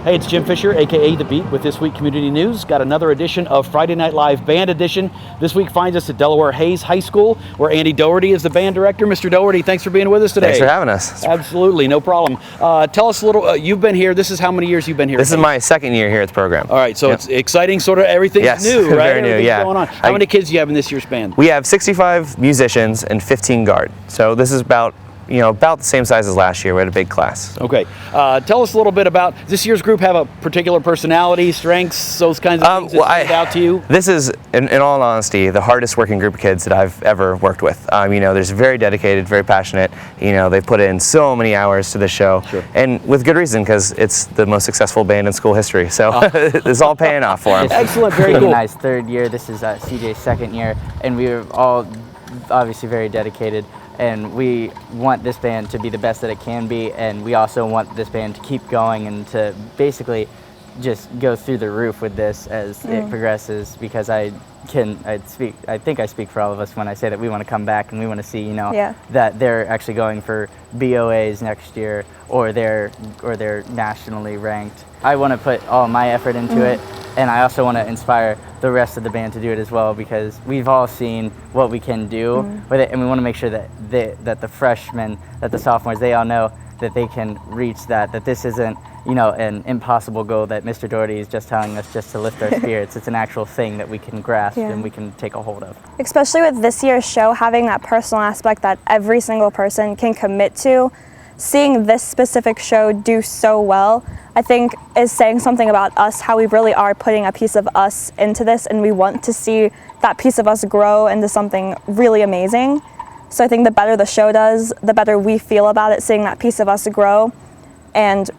Hey, it's Jim Fisher, aka The Beat, with This Week Community News. Got another edition of Friday Night Live Band Edition. This week finds us at Delaware Hayes High School, where Andy Doherty is the band director. Mr. Doherty, thanks for being with us today. Thanks for having us. Absolutely, no problem. Tell us a little, you've been here, this is how many years you've been here? This is my second year here at the program. All right, so It's exciting, sort of everything's new, right? Very new, yeah. Going on. How many kids do you have in this year's band? We have 65 musicians and 15 guard. So this is about the same size as last year. We had a big class. Okay. Tell us a little bit about, does this year's group have a particular personality, strengths, those kinds of things that stand out to you? This is, in all honesty, the hardest working group of kids that I've ever worked with. They're very dedicated, very passionate. They put in so many hours to the show. Sure. And with good reason, because it's the most successful band in school history. So it's all paying off for them. Excellent, very cool. Nice third year. This is CJ's second year, and we were all obviously very dedicated. And we want this band to be the best that it can be, and we also want this band to keep going and to basically just go through the roof with this as it progresses, because I think I speak for all of us when I say that we want to come back and we want to see, that they're actually going for BOAs next year, or they're nationally ranked. I want to put all my effort into it, and I also want to inspire the rest of the band to do it as well, because we've all seen what we can do with it, and we want to make sure that the freshmen, that the sophomores, they all know that they can reach that this isn't, an impossible goal that Mr. Doherty is just telling us just to lift our spirits. It's an actual thing that we can grasp and we can take a hold of. Especially with this year's show, having that personal aspect that every single person can commit to, seeing this specific show do so well, I think is saying something about us, how we really are putting a piece of us into this, and we want to see that piece of us grow into something really amazing. So I think the better the show does, the better we feel about it, seeing that piece of us grow, and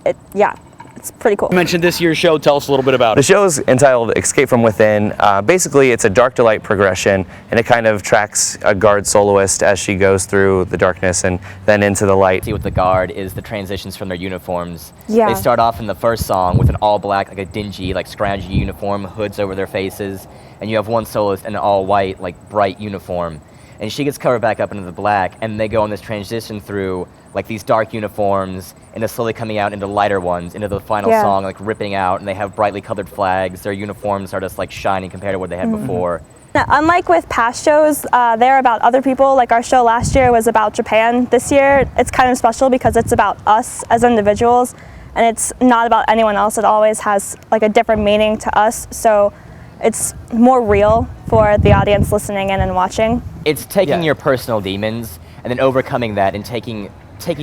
it's pretty cool. You mentioned this year's show. Tell us a little bit about it. The show is entitled Escape from Within. Basically, it's a dark to light progression, and it kind of tracks a guard soloist as she goes through the darkness and then into the light. See with the guard is the transitions from their uniforms. Yeah. They start off in the first song with an all black, like a dingy, like scroungy uniform, hoods over their faces, and you have one soloist in an all white, like bright uniform. And she gets covered back up into the black, and they go on this transition through like these dark uniforms, and they're slowly coming out into lighter ones, into the final song, like ripping out, and they have brightly colored flags. Their uniforms are just like shining compared to what they had before. Now, unlike with past shows, they're about other people. Like our show last year was about Japan. This year, it's kind of special because it's about us as individuals, and it's not about anyone else. It always has like a different meaning to us, so it's more real for the audience listening in and watching. It's taking your personal demons and then overcoming that, and taking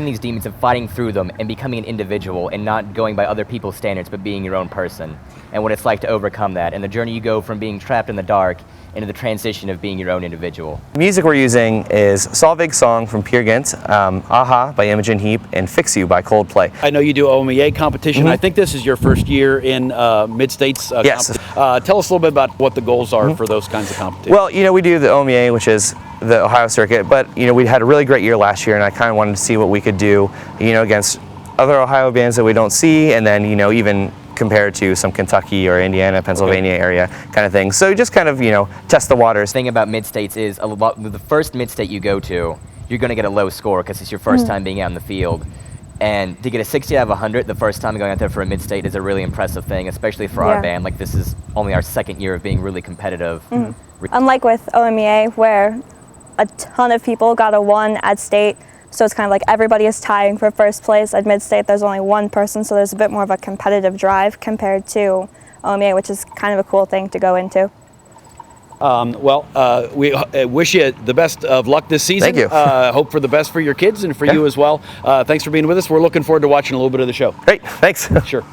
these demons and fighting through them and becoming an individual, and not going by other people's standards, but being your own person, and what it's like to overcome that, and the journey you go from being trapped in the dark into the transition of being your own individual. The music we're using is Solveig's song from Peer Gynt, Aha by Imogen Heap, and Fix You by Coldplay. I know you do OMEA competition. I think this is your first year in Mid-States Yes. Tell us a little bit about what the goals are for those kinds of competitions. Well, we do the OMEA, which is the Ohio circuit, but we had a really great year last year, and I kind of wanted to see what we could do, against other Ohio bands that we don't see, and then even compared to some Kentucky or Indiana, Pennsylvania area kind of thing. So just kind of, test the waters. The thing about Mid-States is the first Mid-State you go to, you're going to get a low score because it's your first time being out in the field. And to get a 60 out of 100 the first time going out there for a Mid-State is a really impressive thing, especially for our band. Like, this is only our second year of being really competitive. Unlike with OMEA, where a ton of people got a 1 at state, so it's kind of like everybody is tying for first place. At Mid-State, there's only one person, so there's a bit more of a competitive drive compared to OMEA, which is kind of a cool thing to go into. We wish you the best of luck this season. Thank you. Hope for the best for your kids and for you as well. Thanks for being with us. We're looking forward to watching a little bit of the show. Great, thanks. Sure.